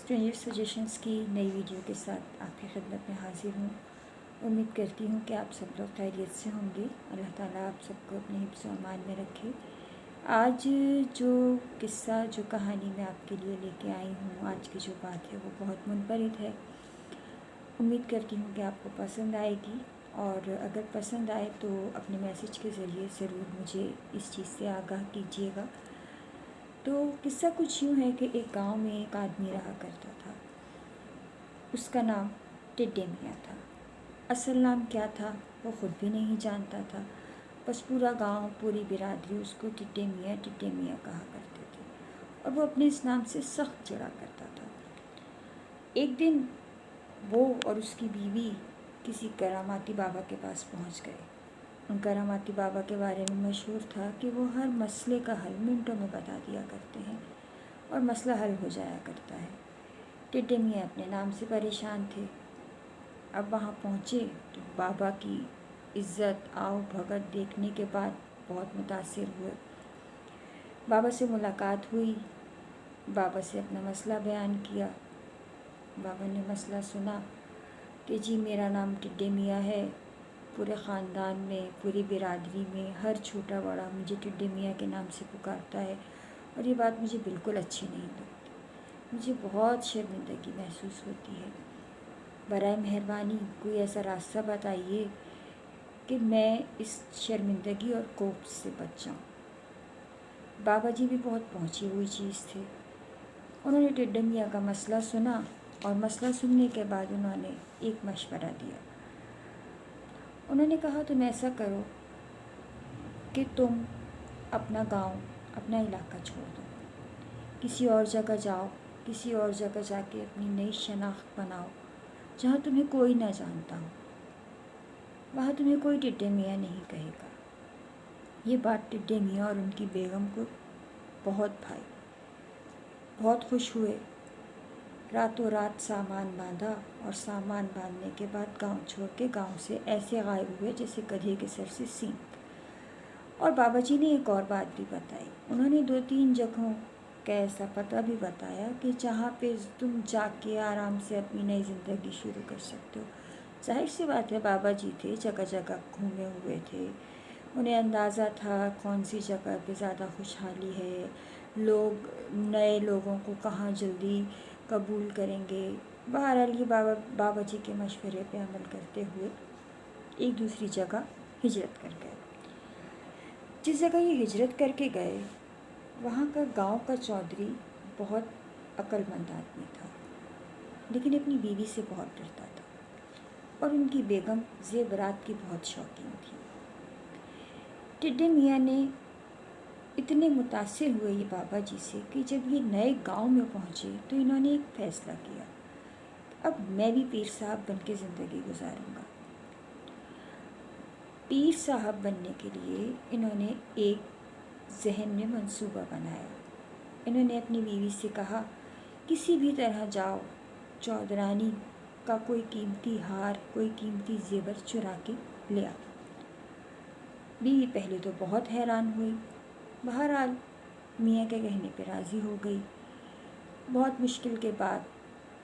Stranger suggestions की नई video के साथ आपकी खिदमत में हाजिर हूँ। उम्मीद करती हूँ कि आप सब लोग खैरियत से होंगे। अल्लाह ताला आप सबको अपने हिफ्ज़ व अमान में रखे। आज जो किस्सा जो कहानी मैं आपके लिए लेके आई हूँ, आज की जो बात है वो बहुत मुनफरिद है। उम्मीद करती हूँ कि आपको पसंद आएगी, और अगर पसंद आए तो अपने मैसेज के ज़रिए ज़रूर मुझे इस चीज़ से आगाह कीजिएगा। तो किस्सा कुछ यूँ है कि एक गांव में एक आदमी रहा करता था। उसका नाम टिड्डे मियाँ था। असल नाम क्या था वो ख़ुद भी नहीं जानता था, बस पूरा गांव, पूरी बिरादरी उसको टिड्डे मियाँ कहा करते थे, और वो अपने इस नाम से सख्त चिढ़ा करता था। एक दिन वो और उसकी बीवी किसी करामाती बाबा के पास पहुंच गए। उन करामाती बाबा के बारे में मशहूर था कि वो हर मसले का हल मिनटों में बता दिया करते हैं और मसला हल हो जाया करता है। टिड्डे मियाँ अपने नाम से परेशान थे। अब वहाँ पहुँचे तो बाबा की इज़्ज़त आओ भगत देखने के बाद बहुत मुतासिर हुए। बाबा से मुलाकात हुई, बाबा से अपना मसला बयान किया। बाबा ने मसला सुना कि जी मेरा नाम टिड्डे मियाँ है, पूरे ख़ानदान में, पूरी बिरादरी में हर छोटा बड़ा मुझे टिड्डे मियाँ के नाम से पुकारता है, और ये बात मुझे बिल्कुल अच्छी नहीं लगती। मुझे बहुत शर्मिंदगी महसूस होती है। बराए मेहरबानी कोई ऐसा रास्ता बताइए कि मैं इस शर्मिंदगी और कोफ से बच जाऊँ। बाबा जी भी बहुत पहुँची हुई चीज़ थे। उन्होंने टिड्डे मियाँ का मसला सुना, और मसला सुनने के बाद उन्होंने एक मशवरा दिया। उन्होंने कहा तुम ऐसा करो कि तुम अपना गांव, अपना इलाका छोड़ दो, किसी और जगह जाओ, किसी और जगह जाके अपनी नई शनाख्त बनाओ, जहाँ तुम्हें कोई ना जानता हो, वहाँ तुम्हें कोई टिड्डे मियाँ नहीं कहेगा। ये बात टिड्डे मियाँ और उनकी बेगम को बहुत भाई, बहुत खुश हुए। रातों रात सामान बांधा, और सामान बांधने के बाद गांव छोड़ के गांव से ऐसे गायब हुए जैसे गधे के सर से सींग। और बाबा जी ने एक और बात भी बताई। उन्होंने 2-3 जगहों का ऐसा पता भी बताया कि जहाँ पे तुम जाके आराम से अपनी नई ज़िंदगी शुरू कर सकते हो। जाहिर सी बात है, बाबा जी थे, जगह जगह घूमे हुए थे, उन्हें अंदाज़ा था कौन सी जगह पे ज़्यादा खुशहाली है, लोग नए लोगों को कहाँ जल्दी कबूल करेंगे। बहरहाल ये बाबा जी के मशवरे पे अमल करते हुए एक दूसरी जगह हिजरत कर गए। जिस जगह ये हिजरत करके गए, वहाँ का गांव का चौधरी बहुत अक्लमंद आदमी था, लेकिन अपनी बीवी से बहुत डरता था, और उनकी बेगम ज़ेवरात की बहुत शौकीन थी। टिड्डे मियाँ ने इतने मुतासिर हुए ये बाबा जी से कि जब ये नए गांव में पहुँचे तो इन्होंने एक फ़ैसला किया, अब मैं भी पीर साहब बन के ज़िंदगी गुजारूँगा। पीर साहब बनने के लिए इन्होंने एक जहन में मंसूबा बनाया। इन्होंने अपनी बीवी से कहा किसी भी तरह जाओ, चौधरानी का कोई कीमती हार, कोई कीमती जेवर चुरा के ले आओ। बीवी पहले तो बहुत हैरान हुई, बहरहाल मियाँ के कहने पे राज़ी हो गई। बहुत मुश्किल के बाद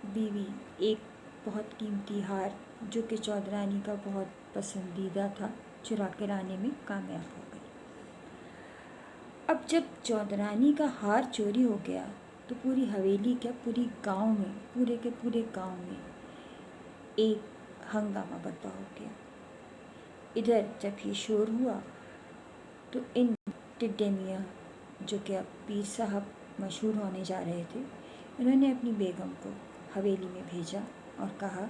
बीवी एक बहुत कीमती हार, जो कि चौधरानी का बहुत पसंदीदा था, चुरा के लाने में कामयाब हो गई। अब जब चौधरानी का हार चोरी हो गया तो पूरी हवेली, क्या पूरी गांव में, पूरे के पूरे गांव में एक हंगामा बर्पा हो गया। इधर जब ये शोर हुआ तो इन टिड्डे मियाँ, जो कि अब पीर साहब मशहूर होने जा रहे थे, इन्होंने अपनी बेगम को हवेली में भेजा और कहा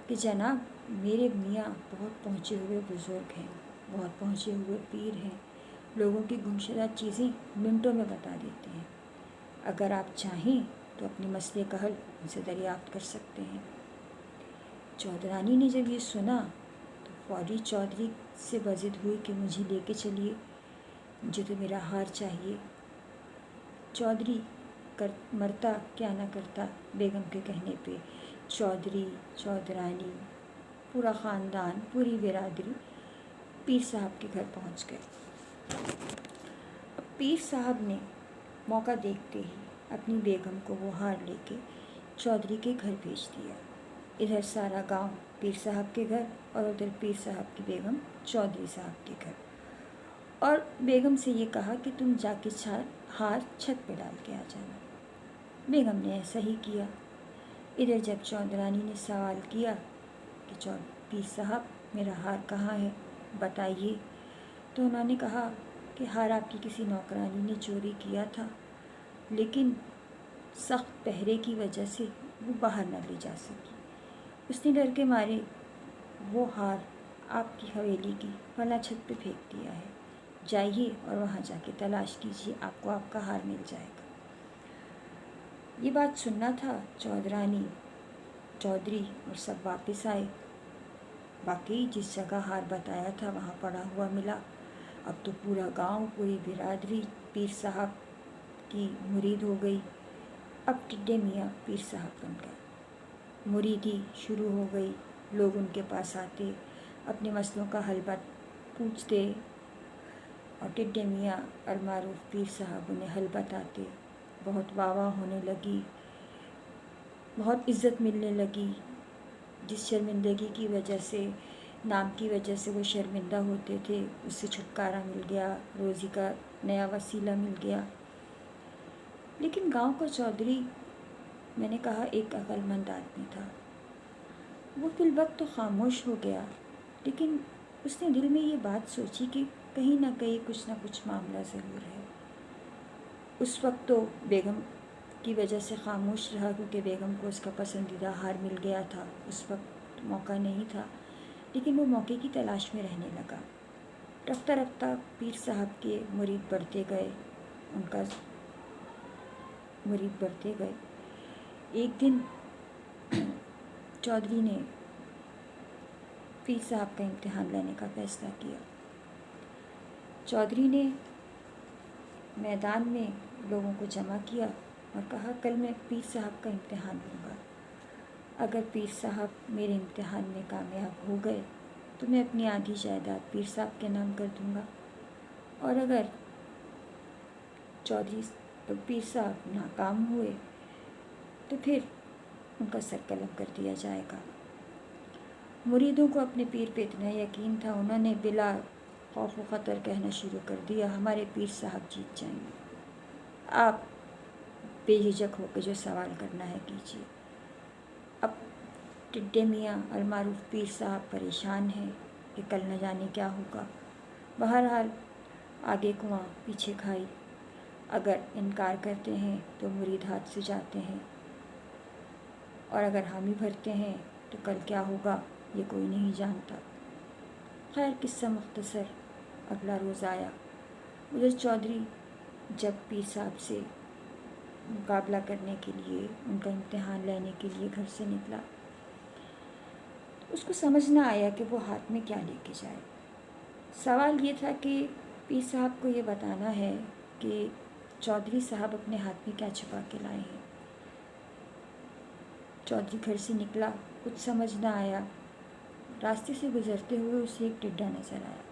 कि जनाब, मेरे मियाँ बहुत पहुँचे हुए बुज़ुर्ग हैं, बहुत पहुँचे हुए पीर हैं, लोगों की गुमशुदा चीज़ें मिनटों में बता देते हैं। अगर आप चाहें तो अपने मसले का हल उनसे दरियाफ्त कर सकते हैं। चौधरानी ने जब ये सुना तो फौरी चौधरी से बजिद हुई कि मुझे लेके चलिए, मुझे तो मेरा हार चाहिए। चौधरी मरता क्या ना करता, बेगम के कहने पे चौधरी, चौधरानी, पूरा ख़ानदान, पूरी बिरादरी पीर साहब के घर पहुंच गए। अब पीर साहब ने मौका देखते ही अपनी बेगम को वो हार लेके चौधरी के घर भेज दिया। इधर सारा गांव पीर साहब के घर और उधर पीर साहब की बेगम चौधरी साहब के घर, और बेगम से ये कहा कि तुम जाके हार छत पे डाल के आ जाना। बेगम ने ऐसा ही किया। इधर जब चौधरानी ने सवाल किया कि पीर साहब मेरा हार कहाँ है, बताइए, तो उन्होंने कहा कि हार आपकी किसी नौकरानी ने चोरी किया था, लेकिन सख्त पहरे की वजह से वो बाहर न ले जा सकी। उसने डर के मारे वो हार आपकी हवेली की फला छत पे फेंक दिया है। जाइए और वहाँ जाके तलाश कीजिए, आपको आपका हार मिल जाएगा। ये बात सुनना था चौधरानी, चौधरी और सब वापस आए। वाकई जिस जगह हार बताया था वहाँ पड़ा हुआ मिला। अब तो पूरा गांव, पूरी बिरादरी पीर साहब की मुरीद हो गई। अब टिड्डे मियाँ पीर साहब बन गए। मुरीदी शुरू हो गई। लोग उनके पास आते, अपने मसलों का हल पूछते, और टिड्डे मियाँ अलमारूफ पीर साहब उन्हें हल बताते। बहुत वाह होने लगी, बहुत इज़्ज़त मिलने लगी। जिस शर्मिंदगी की वजह से, नाम की वजह से वो शर्मिंदा होते थे, उससे छुटकारा मिल गया, रोज़ी का नया वसीला मिल गया। लेकिन गांव का चौधरी, मैंने कहा, एक अक्लमंद आदमी था। वो फिलवक्त तो खामोश हो गया, लेकिन उसने दिल में ये बात सोची कि कहीं ना कहीं कुछ ना कुछ मामला ज़रूर है। उस वक्त तो बेगम की वजह से खामोश रहा, क्योंकि बेगम को उसका पसंदीदा हार मिल गया था। उस वक्त मौका नहीं था, लेकिन वो मौके की तलाश में रहने लगा। रफ्ता रफ्ता पीर साहब के मुरीद बढ़ते गए, उनका मुरीद बढ़ते गए। एक दिन चौधरी ने पीर साहब का इम्तिहान लेने का फ़ैसला किया। चौधरी ने मैदान में लोगों को जमा किया और कहा, कल मैं पीर साहब का इम्तिहान लूँगा। अगर पीर साहब मेरे इम्तिहान में कामयाब हो गए तो मैं अपनी आधी जायदाद पीर साहब के नाम कर दूँगा, और अगर पीर साहब नाकाम हुए तो फिर उनका सर कलम कर दिया जाएगा। मुरीदों को अपने पीर पे इतना यकीन था, उन्होंने बिला खौफ व ख़तर कहना शुरू कर दिया, हमारे पीर साहब जीत जाएंगे। आप बेझिझक होकर जो सवाल करना है कीजिए। अब टिड्डे मियाँ अलमारूफ पीर साहब परेशान हैं कि कल न जाने क्या होगा। बहरहाल आगे कुआं पीछे खाई। अगर इनकार करते हैं तो मुरीद हाथ से जाते हैं, और अगर हामी भरते हैं तो कल क्या होगा ये कोई नहीं जानता। खैर, किस्सा मुख्तसर, अगला रोज़ आया। उधर चौधरी जब पीर साहब से मुकाबला करने के लिए, उनका इम्तिहान लेने के लिए घर से निकला, उसको समझ ना आया कि वो हाथ में क्या लेके जाए। सवाल ये था कि पीर साहब को ये बताना है कि चौधरी साहब अपने हाथ में क्या छुपा के लाए हैं। चौधरी घर से निकला, कुछ समझ ना आया। रास्ते से गुजरते हुए उसे एक टिड्डा नज़र आया।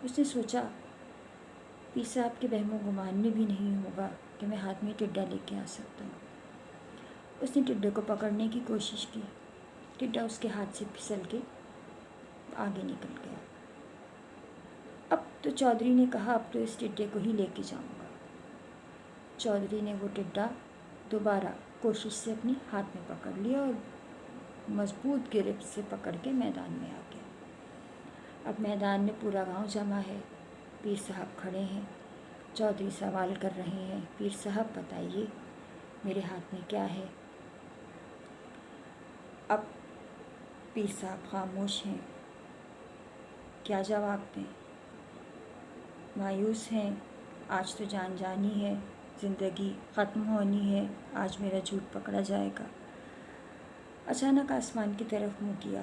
उसने सोचा, पीर साहब के वहमो गुमान में भी नहीं होगा कि मैं हाथ में टिड्डा लेके आ सकता हूँ। उसने टिड्डे को पकड़ने की कोशिश की। टिड्डा उसके हाथ से फिसल के आगे निकल गया। अब तो चौधरी ने कहा, अब तो इस टिड्डे को ही लेके जाऊँगा। चौधरी ने वो टिड्डा दोबारा कोशिश से अपने हाथ में पकड़ लिया और मजबूत गिरफ्त से पकड़ के मैदान में आ गया। अब मैदान में पूरा गांव जमा है। पीर साहब खड़े हैं। चौधरी सवाल कर रहे हैं, पीर साहब बताइए मेरे हाथ में क्या है। अब पीर साहब खामोश हैं, क्या जवाब दें। मायूस हैं, आज तो जान जानी है, ज़िंदगी ख़त्म होनी है, आज मेरा झूठ पकड़ा जाएगा। अचानक आसमान की तरफ मुँह किया।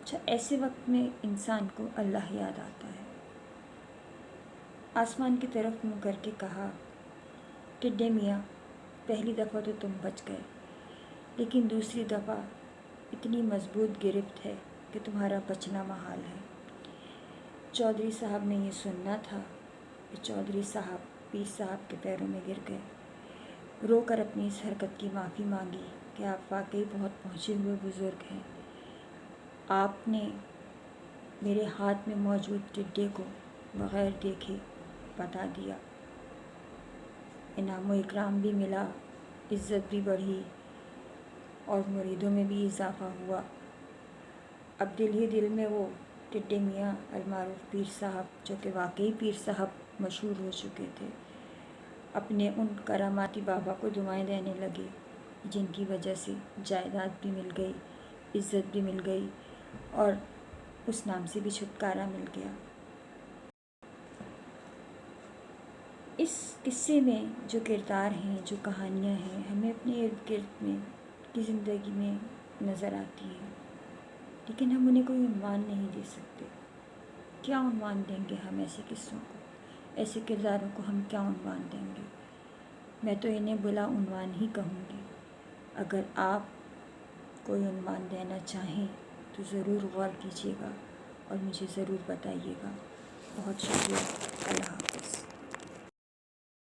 अच्छा, ऐसे वक्त में इंसान को अल्लाह याद आता है। आसमान की तरफ मुँह करके कहा, टिड्डे मियाँ, पहली दफ़ा तो तुम बच गए, लेकिन दूसरी दफ़ा इतनी मजबूत गिरफ्त है कि तुम्हारा बचना महाल है। चौधरी साहब ने ये सुनना था कि चौधरी साहब पीर साहब के पैरों में गिर गए। رو کر اپنی اس حرکت کی معافی مانگی کہ آپ واقعی بہت پہنچے ہوئے بزرگ ہیں. آپ نے میرے ہاتھ میں موجود ٹڈے کو بغیر دیکھے بتا دیا. انعام و اکرام بھی ملا، عزت بھی بڑھی اور مریدوں میں بھی اضافہ ہوا. اب دل ہی دل میں وہ ٹڈے میاں المعروف پیر صاحب، جو کہ واقعی پیر صاحب مشہور ہو چکے تھے، اپنے ان کراماتی بابا کو دعائیں دینے لگے، جن کی وجہ سے جائیداد بھی مل گئی، عزت بھی مل گئی اور اس نام سے بھی چھٹکارا مل گیا. اس قصے میں جو کردار ہیں، جو کہانیاں ہیں، ہمیں اپنے ارد گرد میں کی زندگی میں نظر آتی ہیں، لیکن ہم انہیں کوئی عنوان نہیں دے سکتے. کیا عنوان دیں گے ہم ایسے قصوں کو؟ ایسے کرداروں کو ہم کیا عنوان دیں گے؟ میں تو انہیں بلا عنوان ہی کہوں گی. اگر آپ کوئی عنوان دینا چاہیں تو ضرور غور کیجیے گا اور مجھے ضرور بتائیے گا. بہت شکریہ. اللہ حافظ.